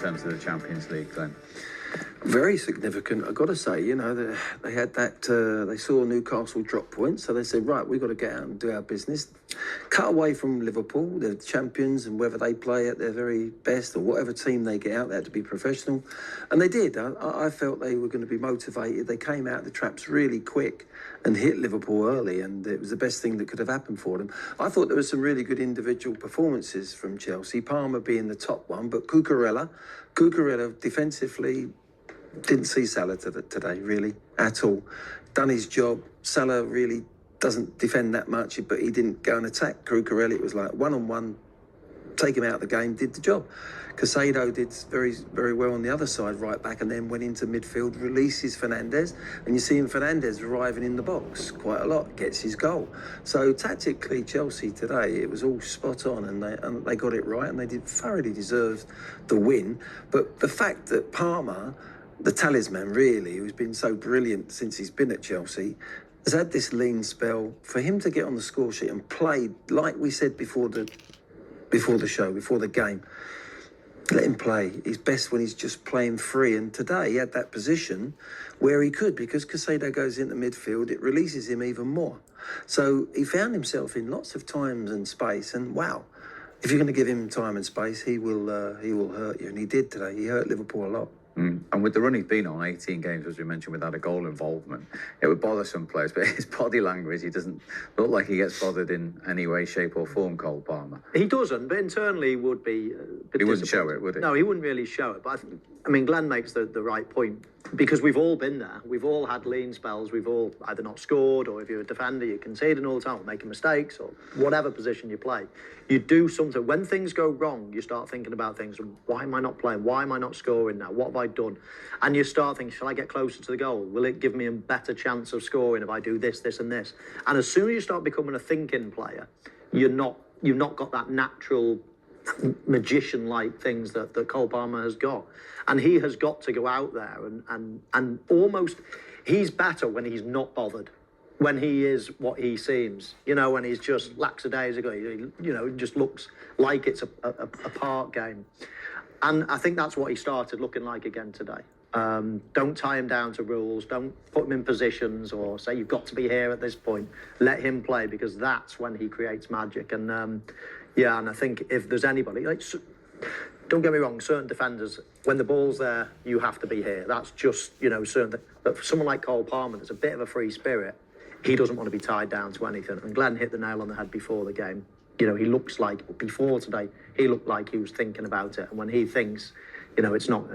in terms of the Champions League, Glenn? Very significant, I've got to say. You know, they had that, they saw Newcastle drop points, so they said, right, we've got to get out and do our business. Cut away from Liverpool, they're champions, and whether they play at their very best or whatever team they get out there to be professional. And they did. I felt they were going to be motivated. They came out the traps really quick and hit Liverpool early, and it was the best thing that could have happened for them. I thought there were some really good individual performances from Chelsea, Palmer being the top one, but Cucurella defensively, didn't see Salah today, really, at all. Done his job. Salah really doesn't defend that much, but he didn't go and attack Cucurella. It was like one-on-one, take him out of the game, did the job. Casado did very, very well on the other side, right back, and then went into midfield, releases Fernandes, and you see him, Fernandes, arriving in the box quite a lot, gets his goal. So tactically, Chelsea today, it was all spot on, and they got it right, and they thoroughly deserved the win. But the fact that Palmer, the talisman, really, who's been so brilliant since he's been at Chelsea, has had this lean spell. For him to get on the score sheet and play, like we said before the show, before the game, let him play. He's best when he's just playing free. And today he had that position where he could, because Casado goes into midfield, it releases him even more. So he found himself in lots of times and space. And wow, if you're going to give him time and space, he will hurt you. And he did today. He hurt Liverpool a lot. And with the run he's been on, 18 games, as we mentioned, without a goal involvement, it would bother some players. But his body language, he doesn't look like he gets bothered in any way, shape or form, Cole Palmer. He doesn't, but internally he would be He wouldn't show it, would he? No, he wouldn't really show it. But I mean, Glenn makes the right point, because we've all been there. We've all had lean spells. We've all either not scored, or if you're a defender, you're conceding all the time, or making mistakes, or whatever position you play. You do something. When things go wrong, you start thinking about things. Why am I not playing? Why am I not scoring now? What have I done? And you start thinking, shall I get closer to the goal? Will it give me a better chance of scoring if I do this, this and this? And as soon as you start becoming a thinking player, you've not got that natural magician-like things that Cole Palmer has got. And he has got to go out there and almost, he's better when he's not bothered, when he is what he seems, you know, when he's just lackadaisical, you know, it just looks like it's a park game. And I think that's what he started looking like again today. Don't tie him down to rules, don't put him in positions or say you've got to be here at this point. Let him play, because that's when he creates magic. And yeah, and I think if there's anybody, like, don't get me wrong, certain defenders, when the ball's there, you have to be here. That's just, you know, certain. But for someone like Cole Palmer, there's a bit of a free spirit. He doesn't want to be tied down to anything. And Glenn hit the nail on the head before the game. You know, he looks like, before today, he looked like he was thinking about it. And when he thinks, you know, it's not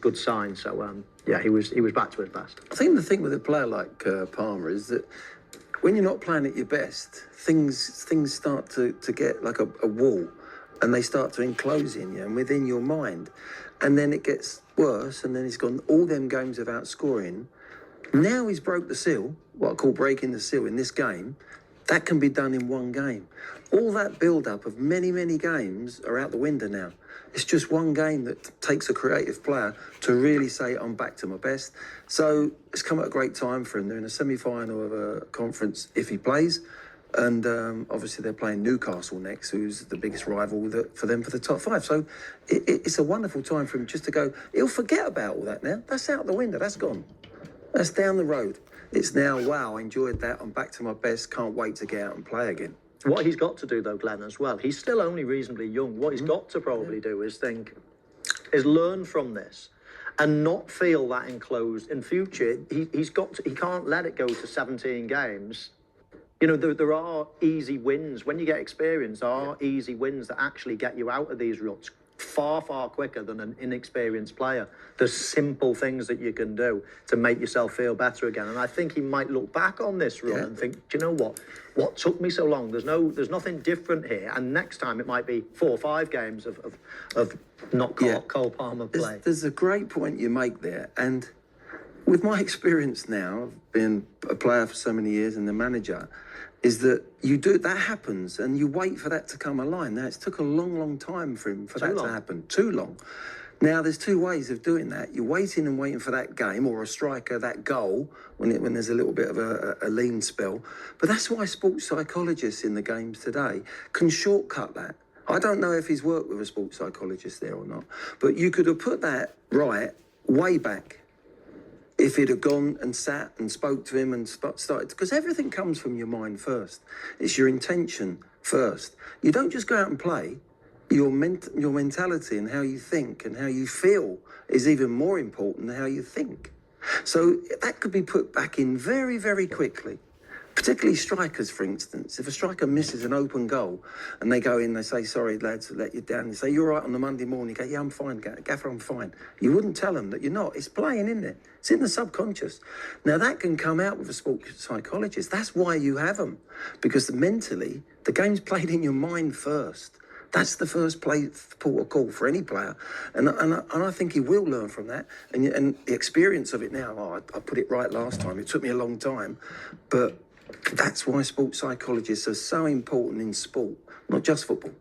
good sign. So yeah, he was back to his best. I think the thing with a player like Palmer is that when you're not playing at your best, things start to get like a wall, and they start to enclose in you and within your mind. And then it gets worse, and then he's gone all them games without scoring. Now he's broke the seal, what I call breaking the seal in this game. That can be done in one game. All that build-up of many, many games are out the window now. It's just one game that takes a creative player to really say, I'm back to my best. So it's come at a great time for him. They're in a semi-final of a conference if he plays. And obviously they're playing Newcastle next, who's the biggest rival for them for the top five. So it's a wonderful time for him just to go. He'll forget about all that now. That's out the window. That's gone. That's down the road. It's now, wow, I enjoyed that. I'm back to my best. Can't wait to get out and play again. What he's got to do, though, Glenn, as well, he's still only reasonably young. What he's got to probably do is learn from this and not feel that enclosed. In future, he can't let it go to 17 games. You know, there are easy wins. When you get experience, there are easy wins that actually get you out of these ruts far, far quicker than an inexperienced player. There's simple things that you can do to make yourself feel better again. And I think he might look back on this run and think, do you know what? What took me so long? There's nothing different here. And next time it might be 4 or 5 games of not Cole Palmer play. There's a great point you make there. And with my experience now, I've been a player for so many years and the manager, is that that happens and you wait for that to come alive. Now, it's took a long, long time for him to happen. Too long. Now, there's 2 ways of doing that. You're waiting and waiting for that game or a striker, that goal, when there's a little bit of a lean spell. But that's why sports psychologists in the games today can shortcut that. I don't know if he's worked with a sports psychologist there or not, but you could have put that right way back if he'd have gone and sat and spoke to him and started, because everything comes from your mind first. It's your intention first. You don't just go out and play. Your mentality and how you think and how you feel is even more important than how you think. So that could be put back in very, very quickly. Particularly strikers, for instance. If a striker misses an open goal and they go in, they say, sorry, lads, I let you down. They say, you're right on the Monday morning. You go, yeah, I'm fine, Gaffer, I'm fine. You wouldn't tell them that you're not. It's playing, isn't it? It's in the subconscious. Now, that can come out with a sports psychologist. That's why you have them. Because mentally, the game's played in your mind first. That's the first port of call for any player. And I think he will learn from that. And the experience of it now, I put it right last time. It took me a long time. But that's why sports psychologists are so important in sport, not just football.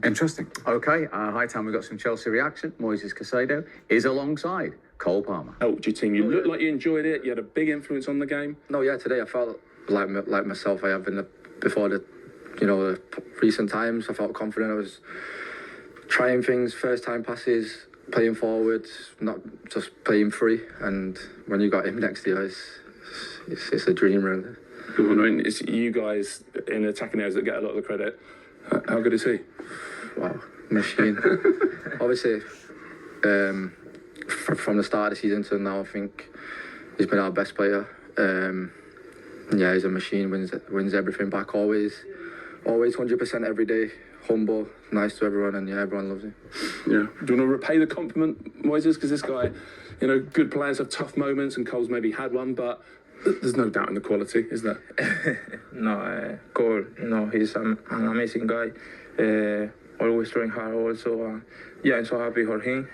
Interesting. Okay, high time we got some Chelsea reaction. Moises Caicedo is alongside Cole Palmer. Helped your team. You looked like you enjoyed it. You had a big influence on the game. No, yeah, today I felt like myself I have before the recent times. I felt confident. I was trying things, first time passes, playing forward, not just playing free. And when you got him next to you, it's a dream, really. Well, I mean, it's you guys in attacking areas that get a lot of the credit. How good is he? Wow, machine. Obviously, from the start of the season to now, I think he's been our best player. Yeah, he's a machine. Wins everything back. Always 100% every day. Humble, nice to everyone, and yeah, everyone loves him. Yeah. Do you want to repay the compliment, Moises? Because this guy, good players have tough moments, and Cole's maybe had one, but there's no doubt in the quality, is there? No, Cole, he's an amazing guy. Always trying hard also. Yeah, I'm so happy for him.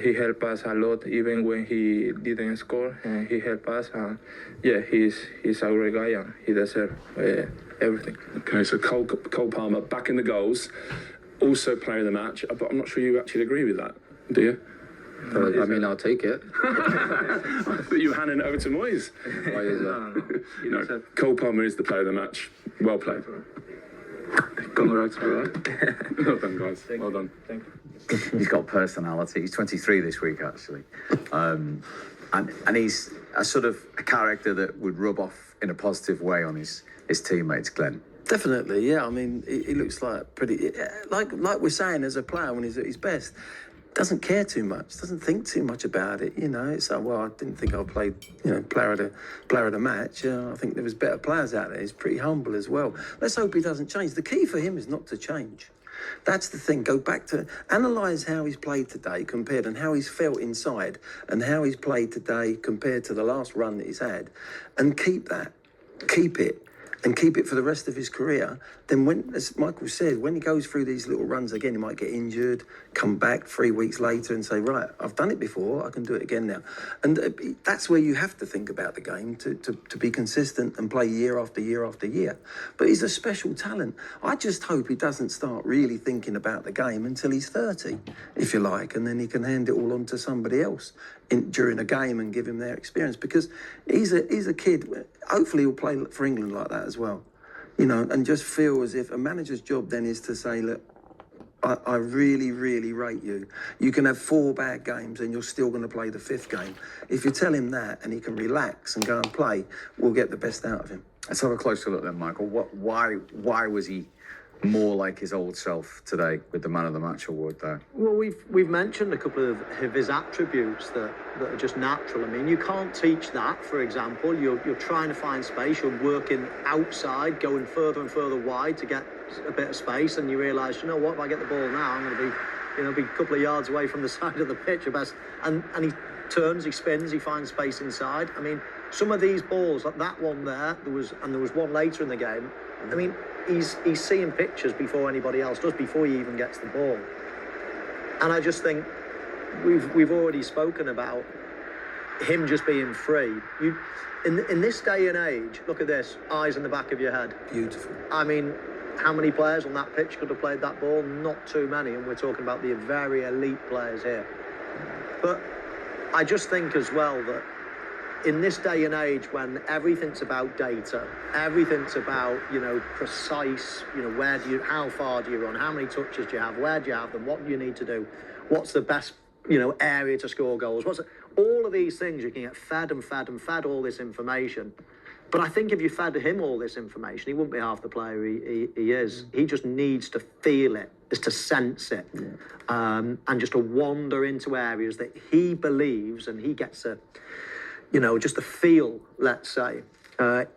He helped us a lot, even when he didn't score. He helped us. Yeah, he's a great guy, and he deserves everything. Okay, so Cole Palmer back in the goals, also player of the match, but I'm not sure you actually agree with that, do you? I mean, I'll take it. I thought you were handing it over to Moyes. No, Cole Palmer is the player of the match. Well played. Congrats, bro. Well done, guys. Well done. Thank you. He's got personality. He's 23 this week, actually. And he's a sort of a character that would rub off in a positive way on his teammates, Glenn. Definitely, yeah. I mean, he looks like pretty... Like we're saying, as a player, when he's at his best, doesn't care too much, doesn't think too much about it, It's like, well, I didn't think I played, player of the match. I think there was better players out there. He's pretty humble as well. Let's hope he doesn't change. The key for him is not to change. That's the thing. Go back to analyse how he's played today compared and how he's felt inside and how he's played today compared to the last run that he's had, and keep that. Keep it. And keep it for the rest of his career. Then when, as Michael said, when he goes through these little runs again, he might get injured, come back 3 weeks later and say, right, I've done it before, I can do it again now. And that's where you have to think about the game to be consistent and play year after year after year. But he's a special talent. I just hope he doesn't start really thinking about the game until he's 30, if you like, and then he can hand it all on to somebody else during a game and give him their experience, because he's a kid. Hopefully he'll play for England like that as well, and just feel as if a manager's job then is to say, look, I really, really rate you. You can have 4 bad games and you're still going to play the 5th game. If you tell him that and he can relax and go and play, we'll get the best out of him. Let's have a closer look then, Michael. Why was he more like his old self today with the Man of the Match award there? Well, we've mentioned a couple of his attributes that are just natural. I mean, you can't teach that. For example, you're trying to find space. You're working outside, going further and further wide to get a bit of space, and you realise, you know what? If I get the ball now, I'm going to be a couple of yards away from the side of the pitch at best. And he turns, he spins, he finds space inside. I mean, some of these balls, like that one there, there was one later in the game. I mean, he's seeing pictures before anybody else does, before he even gets the ball. And I just think we've already spoken about him just being free. In this day and age, look at this, eyes in the back of your head. Beautiful. I mean, how many players on that pitch could have played that ball? Not too many, and we're talking about the very elite players here. But I just think as well that in this day and age when everything's about data, everything's about, precise, how far do you run, how many touches do you have, where do you have them, what do you need to do, what's the best, area to score goals, all of these things you can get fed and fed and fed all this information. But I think if you fed him all this information, he wouldn't be half the player he is. He just needs to feel it, is to sense it, and just to wander into areas that he believes, and he gets just a feel, let's say.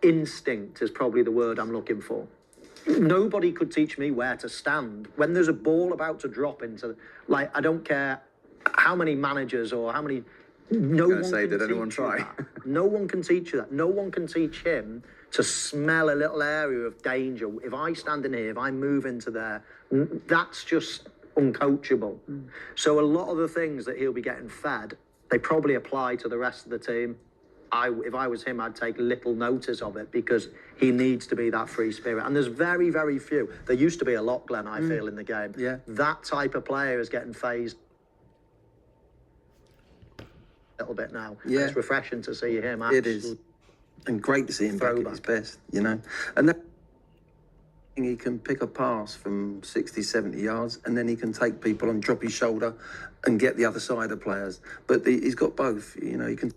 Instinct is probably the word I'm looking for. Nobody could teach me where to stand. When there's a ball about to drop into, I don't care how many managers or how many... No one can did anyone try? No one can teach you that. No one can teach him to smell a little area of danger. If I stand in here, if I move into there, that's just uncoachable. So a lot of the things that he'll be getting fed, they probably apply to the rest of the team. If I was him, I'd take little notice of it because he needs to be that free spirit. And there's very, very few. There used to be a lot, Glenn, I feel, in the game. Yeah. That type of player is getting phased little bit now. Yeah. It's refreshing to see him. It is. And great to see him back at his best, And that, he can pick a pass from 60, 70 yards, and then he can take people and drop his shoulder and get the other side of players. But he's got both, he can...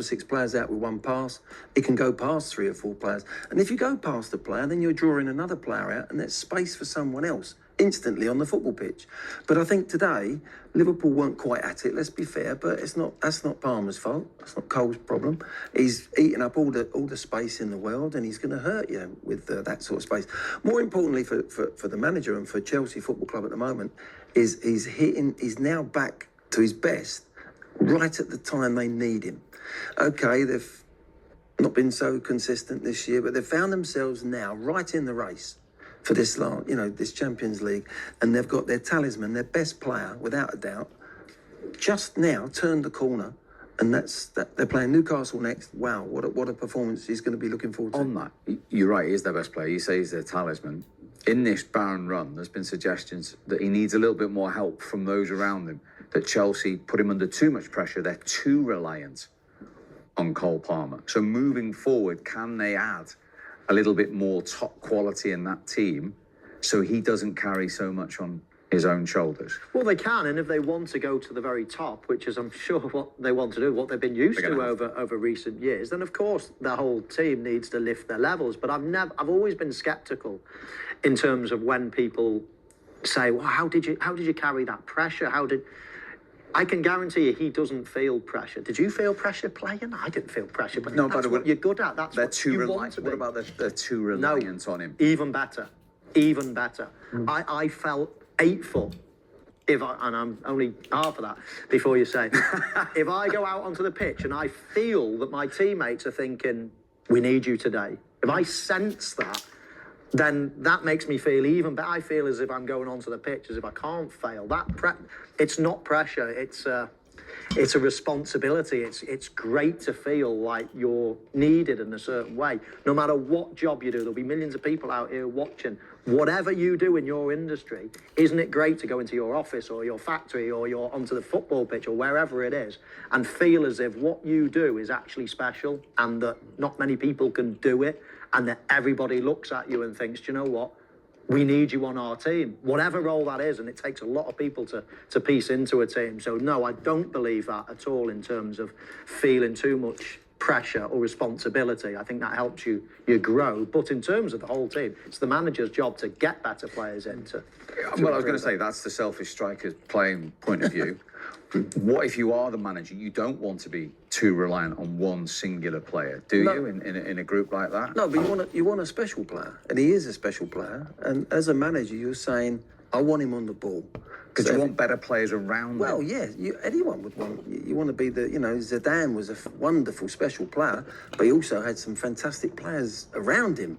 6 players out with one pass, it can go past 3 or 4 players. And if you go past a player, then you're drawing another player out and there's space for someone else instantly on the football pitch. But I think today, Liverpool weren't quite at it, let's be fair, but that's not Palmer's fault. That's not Cole's problem. He's eating up all the space in the world and he's going to hurt you with that sort of space. More importantly for the manager and for Chelsea Football Club at the moment is he's now back to his best right at the time they need him. Okay, they've not been so consistent this year, but they've found themselves now right in the race for this this Champions League, and they've got their talisman, their best player, without a doubt, just now turned the corner, and they're playing Newcastle next. Wow, what a performance he's going to be looking forward to. On that, you're right, he is their best player. You say he's their talisman. In this barren run, there's been suggestions that he needs a little bit more help from those around him, that Chelsea put him under too much pressure. They're too reliant on Cole Palmer. So moving forward, can they add a little bit more top quality in that team so he doesn't carry so much on his own shoulders? Well, they can, and if they want to go to the very top, which is, I'm sure, what they want to do, what they've been used to over recent years, then of course the whole team needs to lift their levels. But I've always been sceptical in terms of when people say, "Well, how did you carry that pressure? I can guarantee you he doesn't feel pressure. Did you feel pressure playing? I didn't feel pressure, but that's what you're good at. That's what you want to be. What about they're too reliant on him? Even better. I felt 8 foot. And I'm only half of that before you say. If I go out onto the pitch and I feel that my teammates are thinking, we need you today. If I sense that, then that makes me feel even better. I feel as if I'm going onto the pitch, as if I can't fail. It's not pressure. It's a responsibility. It's great to feel like you're needed in a certain way. No matter what job you do, there'll be millions of people out here watching. Whatever you do in your industry, isn't it great to go into your office or your factory or you're onto the football pitch or wherever it is and feel as if what you do is actually special and that not many people can do it, and that everybody looks at you and thinks, do you know what? We need you on our team, whatever role that is, and it takes a lot of people to piece into a team. So no, I don't believe that at all in terms of feeling too much pressure or responsibility. I think that helps you grow. But in terms of the whole team, it's the manager's job to get better players into. Well, I was going to say, that's the selfish striker's playing point of view. What if you are the manager? You don't want to be too reliant on one singular player, do you, in a group like that? No, but you want a special player, and he is a special player. And as a manager, you're saying, I want him on the ball. Because you want better players around them. Well, yeah, anyone would want. You want to be Zidane was a wonderful, special player, but he also had some fantastic players around him.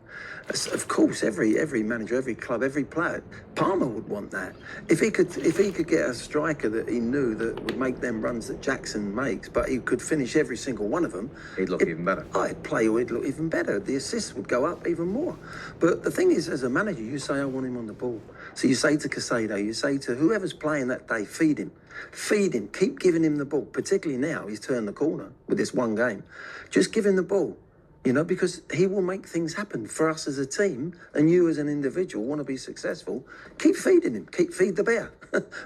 Of course, every manager, every club, every player, Palmer would want that. If he could get a striker that he knew that would make them runs that Jackson makes, but he could finish every single one of them, he'd look even better. He'd look even better. The assists would go up even more. But the thing is, as a manager, you say, I want him on the ball. So you say to Casado, you say to whoever's playing that day, feed him. Feed him. Keep giving him the ball, particularly now he's turned the corner with this one game. Just give him the ball, because he will make things happen for us as a team, and you as an individual want to be successful. Keep feeding him. Feed the bear.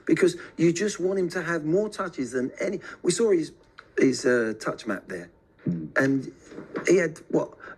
Because you just want him to have more touches than any. We saw his touch map there. And he had,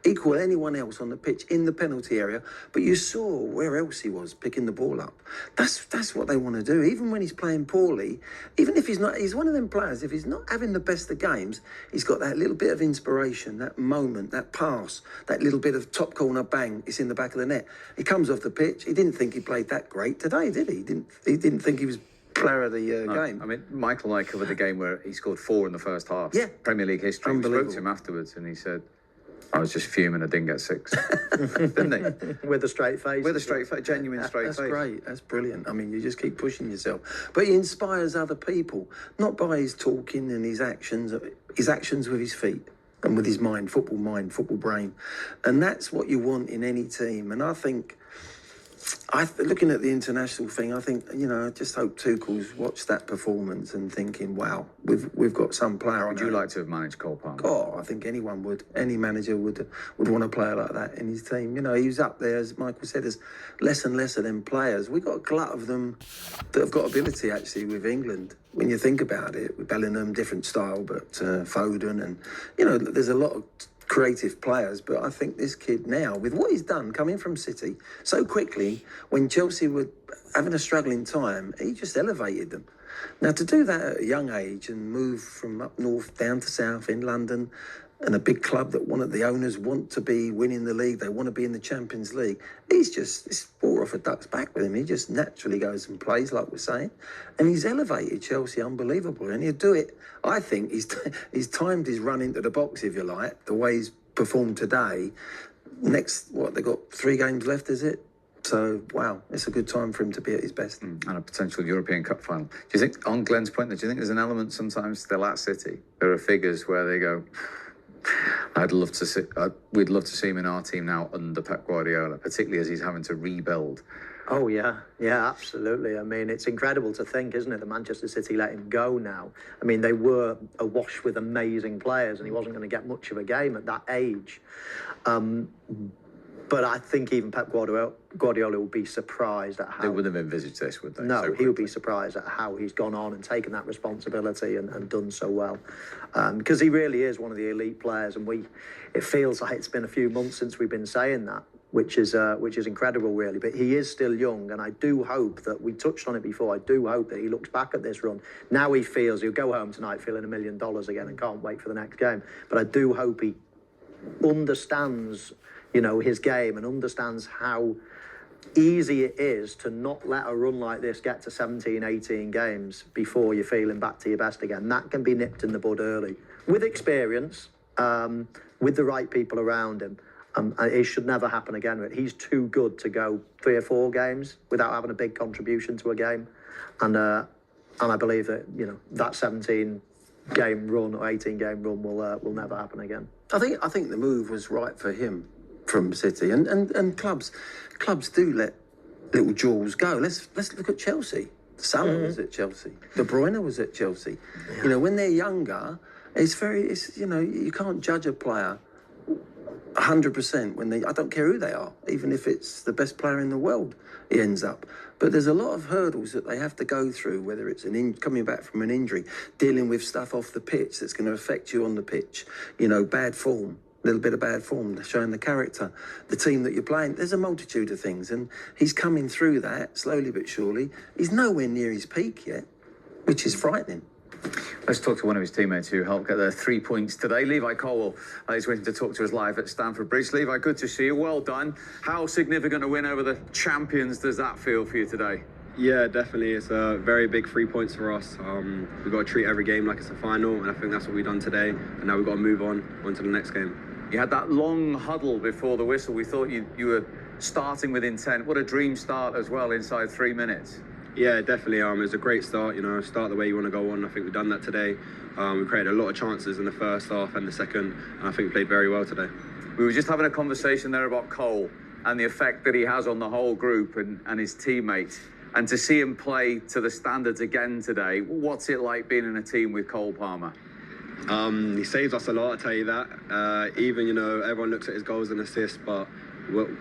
equal anyone else on the pitch in the penalty area, but you saw where else he was picking the ball up. That's what they want to do. Even when he's playing poorly, even if he's one of them players, if he's not having the best of games, he's got that little bit of inspiration, that moment, that pass, that little bit of top corner bang, it's in the back of the net. He comes off the pitch. He didn't think he played that great today, did he? He didn't think he was player of the game. I mean, Michael and I covered the game where he scored 4 in the first half. Yeah. Premier League history. We spoke to him afterwards and he said, I was just fuming I didn't get 6. Didn't he? With a straight face. With a straight face, genuine straight face. That's great. That's brilliant. I mean, you just keep pushing yourself. But he inspires other people, not by his talking and his actions with his feet and with his mind, football brain. And that's what you want in any team. And I think, looking at the international thing, I think, I just hope Tuchel's watched that performance and thinking, wow, we've got some player on. Would you like to have managed Cole Palmer? Oh, I think anyone would. Any manager would want a player like that in his team. He was up there, as Michael said, as less and less of them players. We've got a glut of them that have got ability, actually, with England. When you think about it, with Bellingham, different style, but Foden and, there's a lot of creative players, but I think this kid now, with what he's done coming from City so quickly, when Chelsea were having a struggling time, he just elevated them. Now, to do that at a young age and move from up north down to south in London, and a big club that one of the owners want to be winning the league, they want to be in the Champions League, it's ball off a duck's back with him. He just naturally goes and plays, like we're saying, and he's elevated Chelsea unbelievable, and he'll do it. I think he's timed his run into the box, if you like, the way he's performed today. Next, they've got 3 games left, is it? So, wow, it's a good time for him to be at his best. And a potential European Cup final. Do you think, on Glenn's point, do you think there's an element sometimes still at City? There are figures where they go, we'd love to see him in our team now under Pep Guardiola, particularly as he's having to rebuild. Oh, yeah, absolutely. I mean, it's incredible to think, isn't it, that Manchester City let him go now. I mean, they were awash with amazing players and he wasn't going to get much of a game at that age. But I think even Pep Guardiola will be surprised at how... They wouldn't have envisaged this, would they? No, he would be surprised at how he's gone on and taken that responsibility and done so well. Because he really is one of the elite players, and it feels like it's been a few months since we've been saying that, which is incredible, really. But he is still young, and I do hope that, we touched on it before, I do hope that he looks back at this run. Now he feels he'll go home tonight feeling $1 million again and can't wait for the next game. But I do hope he understands, his game and understands how easy it is to not let a run like this get to 17, 18 games before you're feeling back to your best again. That can be nipped in the bud early. With experience, with the right people around him. It should never happen again. He's too good to go 3 or 4 games without having a big contribution to a game. And I believe that, that 17-game run or 18-game run will never happen again. I think the move was right for him from City, and clubs do let little jewels go. Let's look at Chelsea. Salah was at Chelsea. De Bruyne was at Chelsea. Yeah. When they're younger, you can't judge a player 100% when I don't care who they are, even if it's the best player in the world, he ends up. But there's a lot of hurdles that they have to go through, whether it's coming back from an injury, dealing with stuff off the pitch that's going to affect you on the pitch, bad form, a little bit of bad form, showing the character, the team that you're playing. There's a multitude of things, and he's coming through that slowly but surely. He's nowhere near his peak yet, which is frightening. Let's talk to one of his teammates who helped get their 3 points today. Levi Colwell is waiting to talk to us live at Stamford Bridge. Levi, good to see you. Well done. How significant a win over the champions does that feel for you today? Yeah, definitely. It's a very big 3 points for us. We've got to treat every game like it's a final, and I think that's what we've done today. And now we've got to move on to the next game. You had that long huddle before the whistle. We thought you were starting with intent. What a dream start as well, inside 3 minutes. Yeah, definitely. It was a great start, start the way you want to go on. I think we've done that today. We created a lot of chances in the first half and the second, and I think we played very well today. We were just having a conversation there about Cole, and the effect that he has on the whole group and his teammates. And to see him play to the standards again today, what's it like being in a team with Cole Palmer? He saves us a lot, I tell you that. Even, you know, everyone looks at his goals and assists, but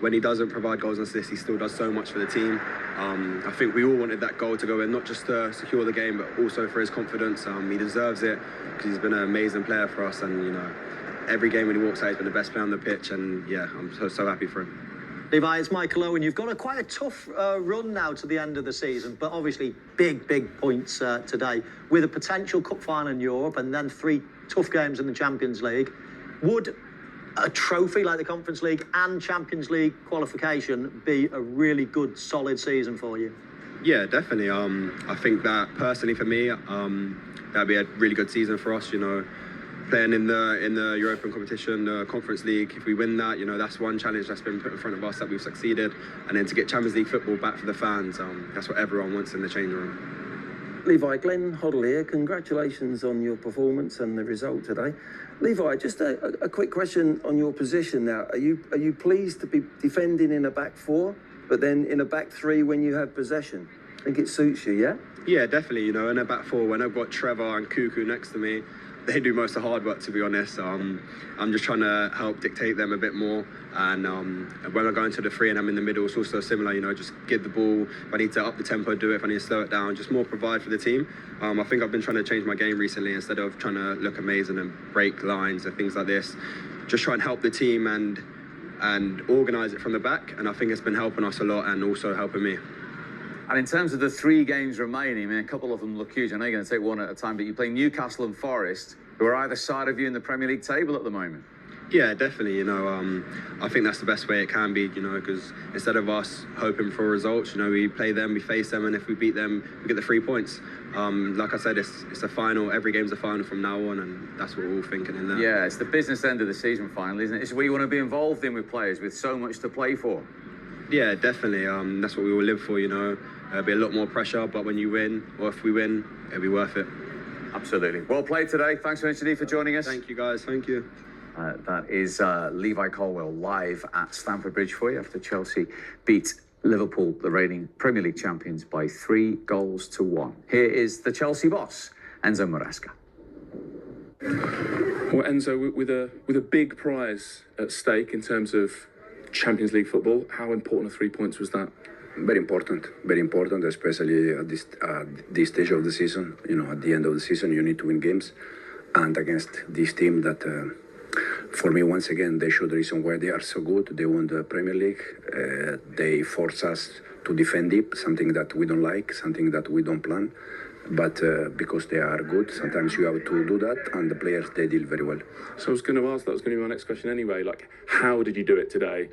when he doesn't provide goals and assists, he still does so much for the team. I think we all wanted that goal to go in, not just to secure the game, but also for his confidence. He deserves it because he's been an amazing player for us, and, you know, every game when he walks out, he's been the best player on the pitch, and yeah, I'm so happy for him. Levi, it's Michael Owen. You've got quite a tough run now to the end of the season, but obviously big points today with a potential cup final in Europe and then 3 tough games in the Champions League. Would a trophy like the Conference League and Champions League qualification be a really good, solid season for you? Yeah, definitely. I think that personally for me, that'd be a really good season for us. You know, playing in the European competition, the Conference League. If we win that, you know, that's one challenge that's been put in front of us that we've succeeded. And then to get Champions League football back for the fans, that's what everyone wants in the changing room. Levi, Glenn Hoddle here. Congratulations on your performance and the result today. Levi, just a quick question on your position now. Are you pleased to be defending in a back 4, but then in a back 3 when you have possession? I think it suits you, yeah? Yeah, definitely. You know, in a back 4, when I've got Trevor and Cuckoo next to me, they do most of the hard work, to be honest. I'm just trying to help dictate them a bit more. And when I go into the 3 and I'm in the middle, it's also similar, you know, just give the ball. If I need to up the tempo, do it. If I need to slow it down, just more provide for the team. I think I've been trying to change my game recently instead of trying to look amazing and break lines and things like this. Just try and help the team and organise it from the back. And I think it's been helping us a lot and also helping me. And in terms of the 3 games remaining, I mean, a couple of them look huge. I know you're going to take one at a time, but you play Newcastle and Forest, who are either side of you in the Premier League table at the moment. Yeah, definitely. You know, I think that's the best way it can be, you know, because instead of us hoping for results, you know, we play them, we face them, and if we beat them, we get the 3 points. Like I said, it's a final. Every game's a final from now on, and that's what we're all thinking in there. Yeah, it's the business end of the season finally, isn't it? It's what you want to be involved in with players with so much to play for. Yeah, definitely. That's what we all live for, you know. There'll be a lot more pressure, but when you win, or if we win, it'll be worth it. Absolutely. Well played today. Thanks very much indeed for joining us. Thank you, guys. Thank you. That is Levi Colwill live at Stamford Bridge for you after Chelsea beat Liverpool, the reigning Premier League champions, by 3-1. Here is the Chelsea boss, Enzo Maresca. Well, Enzo, with a big prize at stake in terms of Champions League football, how important 3 points was that? Very important, especially at this stage of the season. You know, at the end of the season, you need to win games, and against this team that, for me, once again, they showed the reason why they are so good. They won the Premier League. They force us to defend deep, something that we don't like, something that we don't plan. But because they are good, sometimes you have to do that, and the players, they deal very well. So I was going to ask, that was going to be my next question anyway, like, how did you do it today?